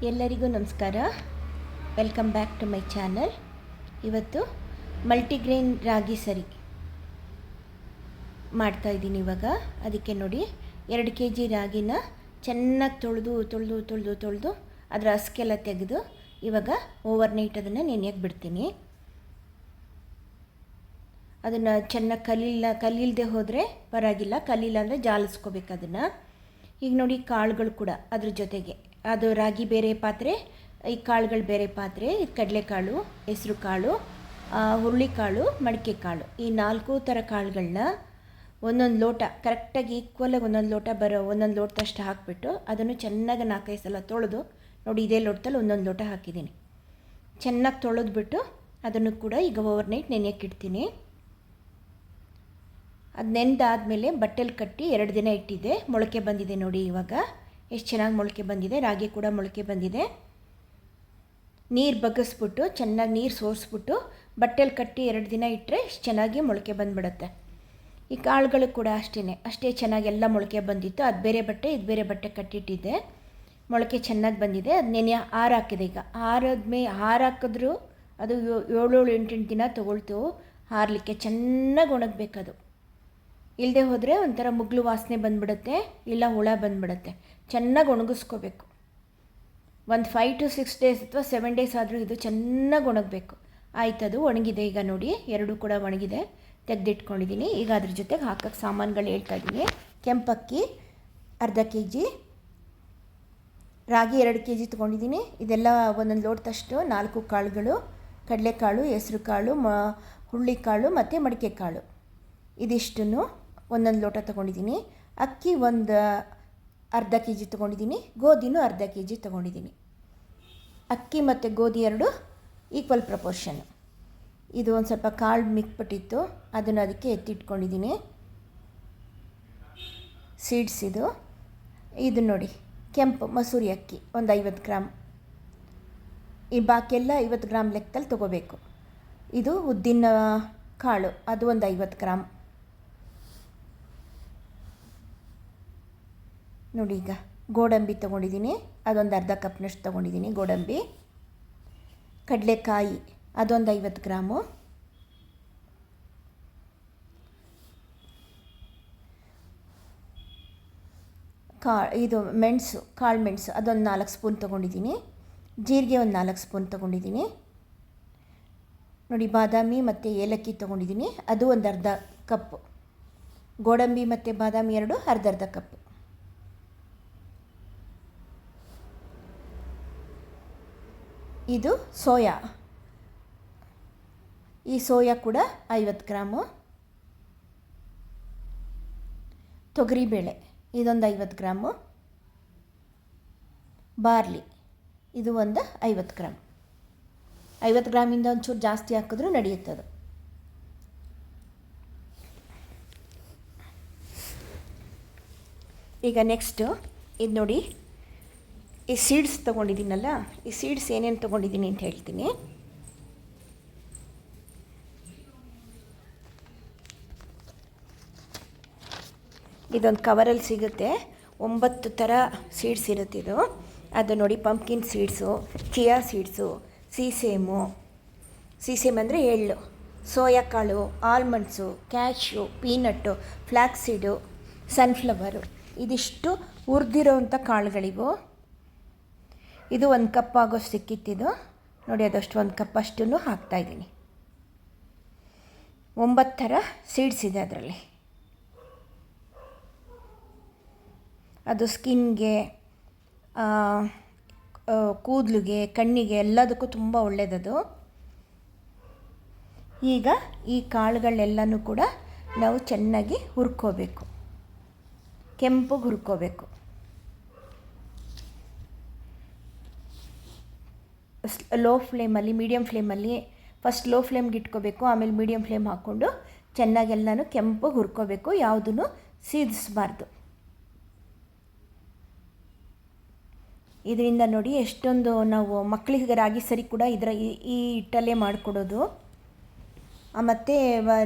ಎಲ್ಲರಿಗೂ ನಮಸ್ಕಾರ. Welcome back to my channel. ಇವತ್ತು ಮಲ್ಟಿಗ್ರೇನ್ ರಾಗಿ ಸರಿ ಮಾಡ್ತಾಯಿದ್ದೀನಿ. ಇವಾಗ ಅದಕ್ಕೆ ನೋಡಿ 2 kg ರಾಗಿನ ಚೆನ್ನಾಗಿ ತೊಳೆದು ಅದರ ಹಸ್ಕೆಲ್ಲ ತೆಗೆದು ಇವಾಗ ಓವರ್ನೈಟ್ ಅದನ್ನು ನೆನೆಯಕ್ಕೆ ಬಿಡ್ತೀನಿ. ಅದನ್ನು ಚೆನ್ನಾಗಿ ಕಲೀಲ್ದೆ ಹೋದರೆ ಪರವಾಗಿಲ್ಲ, ಕಲೀಲ ಅಂದರೆ ಜಾಲಿಸ್ಕೋಬೇಕು ಅದನ್ನು. ಈಗ ನೋಡಿ ಕಾಳುಗಳು ಕೂಡ ಅದ್ರ ಜೊತೆಗೆ, ಅದು ರಾಗಿ ಬೇರೆ ಪಾತ್ರೆ, ಈ ಕಾಳುಗಳು ಬೇರೆ ಪಾತ್ರೆ. ಇದು ಕಡಲೆಕಾಳು, ಹೆಸರು ಕಾಳು, ಹುರುಳಿಕಾಳು, ಮಡಿಕೆ ಕಾಳು, ಈ 4 ಥರ ಕಾಳುಗಳನ್ನ ಒಂದೊಂದು ಲೋಟ ಕರೆಕ್ಟಾಗಿ ಈಕ್ವಲಾಗಿ ಒಂದೊಂದು ಲೋಟ ಒಂದೊಂದು ಲೋಟದಷ್ಟು ಹಾಕಿಬಿಟ್ಟು ಅದನ್ನು ಚೆನ್ನಾಗಿ 4-5 ಸಲ ತೊಳೆದು ನೋಡಿ, ಇದೇ ಲೋಟದಲ್ಲಿ ಒಂದೊಂದು ಲೋಟ ಹಾಕಿದ್ದೀನಿ. ಚೆನ್ನಾಗಿ ತೊಳೆದ್ಬಿಟ್ಟು ಅದನ್ನು ಕೂಡ ಈಗ ಓವರ್ನೈಟ್ ನೆನೆಯಕ್ಕಿಡ್ತೀನಿ. ಅದು ನೆನೆದಾದಮೇಲೆ ಬಟ್ಟೆಲಿ ಕಟ್ಟಿ 2 ದಿನ ಇಟ್ಟಿದ್ದೆ. ಮೊಳಕೆ ಬಂದಿದೆ ನೋಡಿ, ಇವಾಗ ಎಷ್ಟು ಚೆನ್ನಾಗಿ ಮೊಳಕೆ ಬಂದಿದೆ. ರಾಗಿ ಕೂಡ ಮೊಳಕೆ ಬಂದಿದೆ. ನೀರು ಬಗ್ಗಿಸ್ಬಿಟ್ಟು ಚೆನ್ನಾಗಿ ನೀರು ಸೋರಿಸ್ಬಿಟ್ಟು ಬಟ್ಟೆಲಿ ಕಟ್ಟಿ 2 ದಿನ ಇಟ್ಟರೆ ಎಷ್ಟು ಚೆನ್ನಾಗಿ ಮೊಳಕೆ ಬಂದುಬಿಡುತ್ತೆ. ಈ ಕಾಳುಗಳು ಕೂಡ ಅಷ್ಟೇ ಚೆನ್ನಾಗಿ ಎಲ್ಲ ಮೊಳಕೆ ಬಂದಿತ್ತು. ಅದು ಬೇರೆ ಬಟ್ಟೆ, ಇದು ಬೇರೆ ಬಟ್ಟೆ ಕಟ್ಟಿಟ್ಟಿದ್ದೆ. ಮೊಳಕೆ ಚೆನ್ನಾಗಿ ಬಂದಿದೆ. ಅದು ನೆನೆ ಹಾಕಿದೆ. ಈಗ ಹಾಕಿದ್ರೂ ಅದು 7-8 ದಿನ ತೊಗೊಳ್ತು ಹಾರಲಿಕ್ಕೆ. ಚೆನ್ನಾಗಿ ಒಣಗಬೇಕದು. ಇಲ್ಲದೆ ಹೋದರೆ ಒಂಥರ ಮುಗ್ಲು ವಾಸನೆ ಬಂದುಬಿಡುತ್ತೆ, ಇಲ್ಲ ಹುಳ ಬಂದುಬಿಡುತ್ತೆ. ಚೆನ್ನಾಗಿ ಒಣಗಿಸ್ಕೋಬೇಕು. ಒಂದು 5 to 6 days ಅಥವಾ 7 days ಆದರೂ ಇದು ಚೆನ್ನಾಗಿ ಒಣಗಬೇಕು. ಆಯ್ತದು ಒಣಗಿದೆ. ಈಗ ನೋಡಿ, 2 ಕೂಡ ಒಣಗಿದೆ. ತೆಗೆದಿಟ್ಕೊಂಡಿದ್ದೀನಿ. ಈಗ ಅದ್ರ ಜೊತೆಗೆ ಹಾಕೋಕ್ಕೆ ಸಾಮಾನುಗಳು ಹೇಳ್ತಾಯಿದ್ದೀನಿ. ಕೆಂಪಕ್ಕಿ ಅರ್ಧ kg, ರಾಗಿ 2 kg ತೊಗೊಂಡಿದ್ದೀನಿ. ಇದೆಲ್ಲ ಒಂದೊಂದು ಲೋಟದಷ್ಟು 4 ಕಾಳುಗಳು, ಕಡಲೆಕಾಳು, ಹೆಸರು ಕಾಳು, ಹುರುಳಿಕಾಳು ಮತ್ತು ಮಡಿಕೆ ಕಾಳು, ಇದಿಷ್ಟನ್ನು ಒಂದೊಂದು ಲೋಟ ತೊಗೊಂಡಿದ್ದೀನಿ. ಅಕ್ಕಿ ಒಂದು ಅರ್ಧ kg ತೊಗೊಂಡಿದ್ದೀನಿ. ಗೋಧಿನೂ ಅರ್ಧ kg ತೊಗೊಂಡಿದ್ದೀನಿ. ಅಕ್ಕಿ ಮತ್ತು ಗೋಧಿ 2 ಈಕ್ವಲ್ ಪ್ರಪೋರ್ಷನ್ನು. ಇದು ಒಂದು ಸ್ವಲ್ಪ ಕಾಳು ಮಿಕ್ಬಿಟ್ಟಿತ್ತು, ಅದನ್ನು ಅದಕ್ಕೆ ಎತ್ತಿಟ್ಕೊಂಡಿದ್ದೀನಿ. ಸೀಡ್ಸ್ ಇದು ನೋಡಿ, ಕೆಂಪು ಮಸೂರಿ ಅಕ್ಕಿ ಒಂದು 50 ಗ್ರಾಮ್. ಈ ಬಾಕಿಯೆಲ್ಲ 50 ಗ್ರಾಮ್ ಲೆಕ್ಕದಲ್ಲಿ ತೊಗೋಬೇಕು. ಇದು ಉದ್ದಿನ ಕಾಳು, ಅದು ಒಂದು 50 ಗ್ರಾಮ್ ನೋಡಿ. ಈಗ ಗೋಡಂಬಿ ತೊಗೊಂಡಿದ್ದೀನಿ, ಅದೊಂದು ಅರ್ಧ ಕಪ್ನಷ್ಟು ತೊಗೊಂಡಿದ್ದೀನಿ ಗೋಡಂಬಿ. ಕಡಲೆಕಾಯಿ ಅದೊಂದು 50 ಗ್ರಾಮು. ಇದು ಮೆಣಸು, ಕಾಳು ಮೆಣಸು ಅದೊಂದು 4 ಸ್ಪೂನ್ ತೊಗೊಂಡಿದ್ದೀನಿ. ಜೀರಿಗೆ ಒಂದು 4 ಸ್ಪೂನ್ ತೊಗೊಂಡಿದ್ದೀನಿ ನೋಡಿ. ಬಾದಾಮಿ ಮತ್ತು ಏಲಕ್ಕಿ ತೊಗೊಂಡಿದ್ದೀನಿ, ಅದು ಒಂದು ಅರ್ಧ ಕಪ್ಪು. ಗೋಡಂಬಿ ಮತ್ತು ಬಾದಾಮಿ 2 ಅರ್ಧ ಕಪ್ಪು. ಇದು ಸೋಯಾ, ಈ ಸೋಯಾ ಕೂಡ 50 ಗ್ರಾಮು. ತೊಗರಿಬೇಳೆ ಇದೊಂದು 50 ಗ್ರಾಮು. ಬಾರ್ಲಿ ಇದು ಒಂದು 50 ಗ್ರಾಮ್. 50 ಗ್ರಾಮಿಂದ ಒಂಚೂರು ಜಾಸ್ತಿ ಹಾಕಿದ್ರೂ ನಡೆಯುತ್ತದು. ಈಗ ನೆಕ್ಸ್ಟು ಇದು ನೋಡಿ, ಈ ಸೀಡ್ಸ್ ತೊಗೊಂಡಿದ್ದೀನಲ್ಲ, ಈ ಸೀಡ್ಸ್ ಏನೇನು ತೊಗೊಂಡಿದ್ದೀನಿ ಅಂತ ಹೇಳ್ತೀನಿ. ಇದೊಂದು ಕವರಲ್ಲಿ ಸಿಗುತ್ತೆ, 9 ಥರ ಸೀಡ್ಸ್ ಇರುತ್ತಿದ್ದು. ಅದು ನೋಡಿ, pumpkin seeds, chia seeds, sesame ಅಂದರೆ ಎಳ್ಳು, ಸೋಯಾ ಕಾಳು, ಆಲ್ಮಂಡ್ಸು, ಕ್ಯಾಶ್ಯೂ, ಪೀನಟ್ಟು, ಫ್ಲ್ಯಾಕ್ಸ್ ಸೀಡು, ಸನ್ಫ್ಲವರು, ಇದಿಷ್ಟು ಹುರಿದಿರೋವಂಥ ಕಾಳುಗಳಿವು. ಇದು 1 ಕಪ್ ಆಗೋಷ್ಟು ಸಿಕ್ಕಿತ್ತಿದು ನೋಡಿ. ಅದಷ್ಟು 1 ಕಪ್ ಅಷ್ಟನ್ನು ಹಾಕ್ತಾಯಿದ್ದೀನಿ. 9 ಥರ ಸೀಡ್ಸ್ ಇದೆ ಅದರಲ್ಲಿ. ಅದು ಸ್ಕಿನ್ಗೆ, ಕೂದಲಿಗೆ, ಕಣ್ಣಿಗೆ ಎಲ್ಲದಕ್ಕೂ ತುಂಬ ಒಳ್ಳೆಯದದು. ಈಗ ಈ ಕಾಳುಗಳೆಲ್ಲನೂ ಕೂಡ ನಾವು ಚೆನ್ನಾಗಿ ಹುರ್ಕೋಬೇಕು, ಕೆಂಪಗೆ ಹುರ್ಕೋಬೇಕು. ಲೋ ಫ್ಲೇಮಲ್ಲಿ, ಮೀಡಿಯಮ್ ಫ್ಲೇಮಲ್ಲಿ, ಫಸ್ಟ್ ಲೋ ಫ್ಲೇಮ್ಗೆ ಇಟ್ಕೋಬೇಕು, ಆಮೇಲೆ ಮೀಡಿಯಮ್ ಫ್ಲೇಮ್ ಹಾಕ್ಕೊಂಡು ಚೆನ್ನಾಗೆಲ್ಲನೂ ಕೆಂಪಗೆ ಹುರ್ಕೋಬೇಕು. ಯಾವುದೂ ಸೀದಿಸಬಾರ್ದು. ಇದರಿಂದ ನೋಡಿ ಎಷ್ಟೊಂದು ನಾವು ಮಕ್ಕಳಿಗೆ ರಾಗಿ ಸರಿ ಕೂಡ ಈ ಹಿಟ್ಟಲ್ಲೇ ಮಾಡಿಕೊಡೋದು. ಮತ್ತು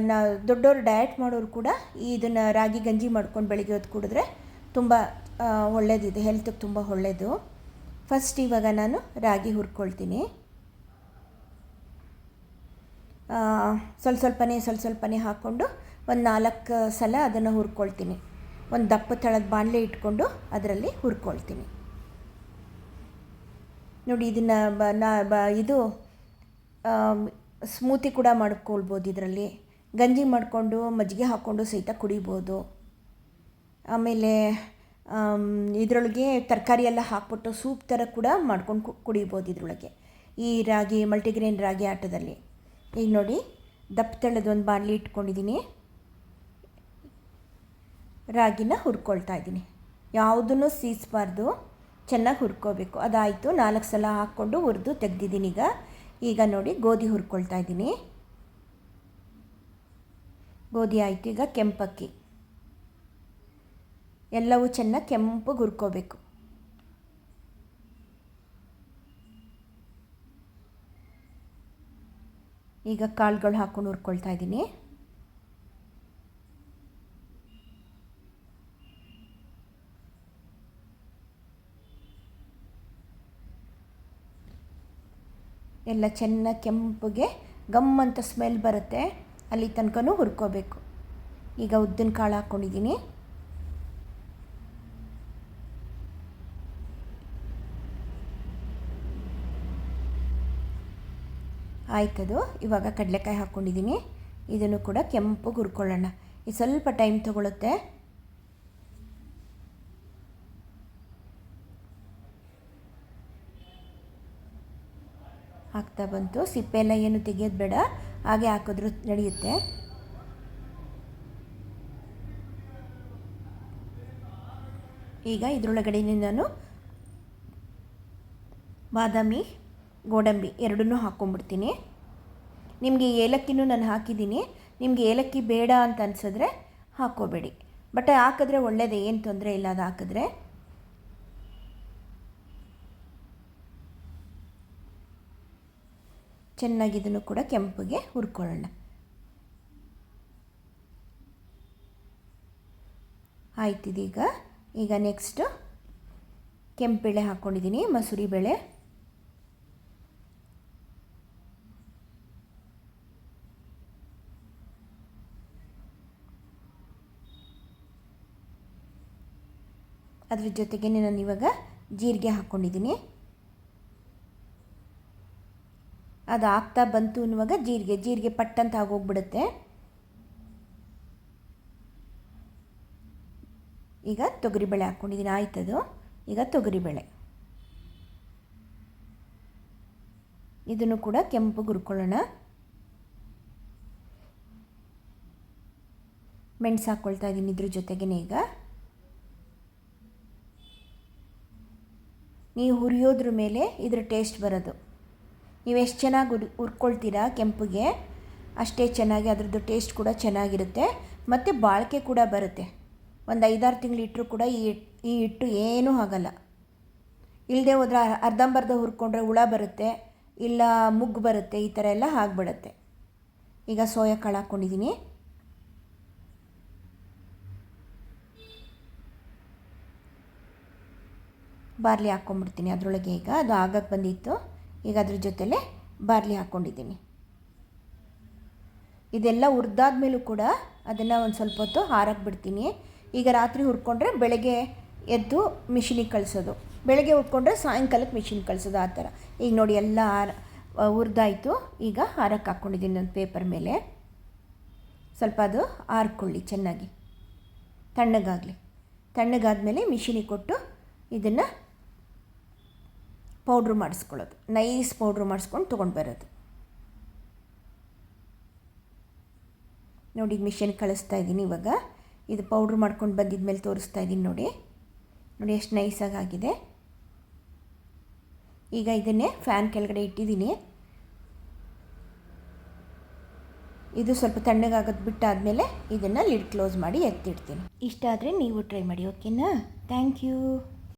ದೊಡ್ಡವರು ಡಯಟ್ ಮಾಡೋರು ಕೂಡ ಇದನ್ನು ರಾಗಿ ಗಂಜಿ ಮಾಡ್ಕೊಂಡು ಬೆಳಿಗ್ಗೆ ಹೊತ್ತು ಕುಡಿದ್ರೆ ತುಂಬ ಒಳ್ಳೆಯದಿದೆ, ಹೆಲ್ತಿಗೆ ತುಂಬ ಒಳ್ಳೆಯದು. ಫಸ್ಟ್ ಇವಾಗ ನಾನು ರಾಗಿ ಹುರ್ಕೊಳ್ತೀನಿ. ಸ್ವಲ್ಪನೇ ಹಾಕ್ಕೊಂಡು ಒಂದು 4 ಸಲ ಅದನ್ನು ಹುರ್ಕೊಳ್ತೀನಿ. ಒಂದು ದಪ್ಪ ತಳದ ಬಾಣಲೆ ಇಟ್ಕೊಂಡು ಅದರಲ್ಲಿ ಹುರ್ಕೊಳ್ತೀನಿ. ನೋಡಿ, ಇದನ್ನು ಇದು ಸ್ಮೂತಿ ಕೂಡ ಮಾಡ್ಕೊಳ್ಬೋದು. ಇದರಲ್ಲಿ ಗಂಜಿ ಮಾಡಿಕೊಂಡು ಮಜ್ಜಿಗೆ ಹಾಕ್ಕೊಂಡು ಸಹಿತ ಕುಡಿಬೋದು. ಆಮೇಲೆ ಇದರೊಳಗೆ ತರಕಾರಿ ಎಲ್ಲ ಹಾಕ್ಬಿಟ್ಟು ಸೂಪ್ ಥರ ಕೂಡ ಮಾಡ್ಕೊಂಡು ಕುಡಿಬೋದು ಇದರೊಳಗೆ, ಈ ರಾಗಿ ಮಲ್ಟಿಗ್ರೇನ್ ರಾಗಿ ಆಟದಲ್ಲಿ. ಈಗ ನೋಡಿ, ದಪ್ಪ ತಳದ ಒಂದು ಬಾಣಲಿ ಇಟ್ಕೊಂಡಿದ್ದೀನಿ. ರಾಗಿನ ಹುರ್ಕೊಳ್ತಾ ಇದ್ದೀನಿ. ಯಾವುದನ್ನು ಸೀಸಬಾರ್ದು, ಚೆನ್ನಾಗಿ ಹುರ್ಕೋಬೇಕು. ಅದಾಯಿತು, 4 ಸಲ ಹಾಕ್ಕೊಂಡು ಹುರಿದು ತೆಗೆದಿದ್ದೀನಿ. ಈಗ ನೋಡಿ, ಗೋಧಿ ಹುರ್ಕೊಳ್ತಾ ಇದ್ದೀನಿ. ಗೋಧಿ ಆಯಿತು. ಈಗ ಕೆಂಪಕ್ಕಿ, ಎಲ್ಲವೂ ಚೆನ್ನಾಗಿ ಕೆಂಪಗೆ ಹುರ್ಕೋಬೇಕು. ಈಗ ಕಾಳುಗಳು ಹಾಕ್ಕೊಂಡು ಹುರ್ಕೊಳ್ತಾ ಇದ್ದೀನಿ. ಎಲ್ಲ ಚೆನ್ನಾಗಿ ಕೆಂಪಗೆ ಗಮ್ ಅಂತ ಸ್ಮೆಲ್ ಬರುತ್ತೆ, ಅಲ್ಲಿ ತನಕನೂ ಹುರ್ಕೋಬೇಕು. ಈಗ ಉದ್ದಿನ ಕಾಳು ಹಾಕ್ಕೊಂಡಿದ್ದೀನಿ. ಆಯ್ತದು. ಇವಾಗ ಕಡಲೆಕಾಯಿ ಹಾಕ್ಕೊಂಡಿದ್ದೀನಿ. ಇದನ್ನು ಕೂಡ ಕೆಂಪಗೆ ಹುರ್ಕೊಳ್ಳೋಣ. ಇದು ಸ್ವಲ್ಪ ಟೈಮ್ ತೊಗೊಳುತ್ತೆ. ಹಾಕ್ತಾ ಬಂತು. ಸಿಪ್ಪೆ ಎಲ್ಲ ಏನು ತೆಗೆಯೋದು ಬೇಡ, ಹಾಗೆ ಹಾಕಿದ್ರೂ ನಡೆಯುತ್ತೆ. ಈಗ ಇದರೊಳಗಡೆ ನಾನು ಬಾದಾಮಿ, ಗೋಡಂಬಿ ಎರಡನ್ನೂ ಹಾಕ್ಕೊಂಬಿಡ್ತೀನಿ. ನಿಮಗೆ ಏಲಕ್ಕಿನೂ ನಾನು ಹಾಕಿದ್ದೀನಿ. ನಿಮಗೆ ಏಲಕ್ಕಿ ಬೇಡ ಅಂತ ಅನಿಸಿದ್ರೆ ಹಾಕ್ಕೋಬೇಡಿ, ಬಟ್ ಹಾಕಿದ್ರೆ ಒಳ್ಳೆಯದೇ, ಏನು ತೊಂದರೆ ಇಲ್ಲ ಅದು ಹಾಕಿದ್ರೆ. ಚೆನ್ನಾಗಿ ಇದನ್ನು ಕೂಡ ಕೆಂಪಗೆ ಹುರ್ಕೊಳ್ಳೋಣ. ಆಯ್ತಿದೀಗ. ಈಗ ನೆಕ್ಸ್ಟು ಕೆಂಪುಬೇಳೆ ಹಾಕ್ಕೊಂಡಿದ್ದೀನಿ, ಮಸೂರಿ ಬೇಳೆ. ಅದ್ರ ಜೊತೆಗೆ ನಾನು ಇವಾಗ ಜೀರಿಗೆ ಹಾಕ್ಕೊಂಡಿದ್ದೀನಿ. ಅದು ಆಗ್ತಾ ಬಂತು ಅನ್ನುವಾಗ ಜೀರಿಗೆ ಪಟ್ಟಂತ ಆಗೋಗ್ಬಿಡುತ್ತೆ. ಈಗ ತೊಗರಿಬೇಳೆ ಹಾಕ್ಕೊಂಡಿದ್ದೀನಿ. ಆಯ್ತದು. ಈಗ ತೊಗರಿಬೇಳೆ ಇದನ್ನು ಕೂಡ ಕೆಂಪಗೆ ಹುರ್ಕೊಳ್ಳೋಣ. ಮೆಣಸು ಹಾಕ್ಕೊಳ್ತಾ ಇದ್ದೀನಿ ಇದ್ರ ಜೊತೆಗೇ. ಈಗ ನೀವು ಹುರಿಯೋದ್ರ ಮೇಲೆ ಇದರ ಟೇಸ್ಟ್ ಬರೋದು. ನೀವು ಎಷ್ಟು ಚೆನ್ನಾಗಿ ಹುರ್ಕೊಳ್ತೀರಾ ಕೆಂಪಿಗೆ, ಅಷ್ಟೇ ಚೆನ್ನಾಗಿ ಅದರದ್ದು ಟೇಸ್ಟ್ ಕೂಡ ಚೆನ್ನಾಗಿರುತ್ತೆ. ಮತ್ತು ಬಾಳಿಕೆ ಕೂಡ ಬರುತ್ತೆ. ಒಂದು 5-6 ತಿಂಗಳು ಇಟ್ಟರೂ ಕೂಡ ಈ ಹಿಟ್ಟು ಏನೂ ಆಗಲ್ಲ. ಇಲ್ಲದೆ ಹೋದ್ರೆ ಅರ್ಧಂಬರ್ಧ ಹುರ್ಕೊಂಡ್ರೆ ಹುಳ ಬರುತ್ತೆ, ಇಲ್ಲ ಮುಗ್ಗು ಬರುತ್ತೆ, ಈ ಥರ ಎಲ್ಲ ಆಗಿಬಿಡುತ್ತೆ. ಈಗ ಸೋಯಾ ಕಾಳು ಹಾಕ್ಕೊಂಡಿದ್ದೀನಿ. ಬಾರ್ಲಿ ಹಾಕ್ಕೊಂಬಿಡ್ತೀನಿ ಅದರೊಳಗೆ. ಈಗ ಅದು ಆಗಕ್ಕೆ ಬಂದಿತ್ತು. ಈಗ ಅದ್ರ ಜೊತೆಲೇ ಬಾರ್ಲಿ ಹಾಕ್ಕೊಂಡಿದ್ದೀನಿ. ಇದೆಲ್ಲ ಹುರಿದಾದ ಮೇಲೂ ಕೂಡ ಅದನ್ನು ಒಂದು ಸ್ವಲ್ಪ ಹೊತ್ತು ಹಾರಕ್ಕೆ ಬಿಡ್ತೀನಿ. ಈಗ ರಾತ್ರಿ ಹುರ್ಕೊಂಡ್ರೆ ಬೆಳಗ್ಗೆ ಎದ್ದು ಮಿಷಿನಿಗೆ ಕಳಿಸೋದು, ಬೆಳಗ್ಗೆ ಹುರ್ಕೊಂಡ್ರೆ ಸಾಯಂಕಾಲಕ್ಕೆ ಮಿಷಿನ್ಗೆ ಕಳಿಸೋದು, ಆ ಥರ. ಈಗ ನೋಡಿ ಎಲ್ಲ ಹುರಿದಾಯಿತು. ಈಗ ಹಾರಕ್ಕೆ ಹಾಕ್ಕೊಂಡಿದ್ದೀನಿ ಒಂದು ಪೇಪರ್ ಮೇಲೆ. ಸ್ವಲ್ಪ ಅದು ಹಾರ್ಕೊಳ್ಳಿ ಚೆನ್ನಾಗಿ, ತಣ್ಣಗಾಗಲಿ. ತಣ್ಣಗಾದ್ಮೇಲೆ ಮಿಷಿನಿಗೆ ಕೊಟ್ಟು ಇದನ್ನು ಪೌಡ್ರ್ ಮಾಡಿಸ್ಕೊಳ್ಳೋದು, ನೈಸ್ ಪೌಡ್ರ್ ಮಾಡಿಸ್ಕೊಂಡು ತೊಗೊಂಡು ಬರೋದು. ನೋಡಿ ಮಿಷಿನ್ ಕಳಿಸ್ತಾ ಇದ್ದೀನಿ ಇವಾಗ. ಇದು ಪೌಡ್ರ್ ಮಾಡ್ಕೊಂಡು ಬಂದಿದ ಮೇಲೆ ತೋರಿಸ್ತಾ ಇದ್ದೀನಿ. ನೋಡಿ ಎಷ್ಟು ನೈಸಾಗಿ ಆಗಿದೆ. ಈಗ ಇದನ್ನೇ ಫ್ಯಾನ್ ಕೆಳಗಡೆ ಇಟ್ಟಿದ್ದೀನಿ. ಇದು ಸ್ವಲ್ಪ ತಣ್ಣಗಾಗೋದು ಬಿಟ್ಟಾದಮೇಲೆ ಇದನ್ನು ಲಿಡ್ ಕ್ಲೋಸ್ ಮಾಡಿ ಎತ್ತಿಡ್ತೀನಿ. ಇಷ್ಟ ಆದರೆ ನೀವು ಟ್ರೈ ಮಾಡಿ, ಓಕೆನಾ? Thank you.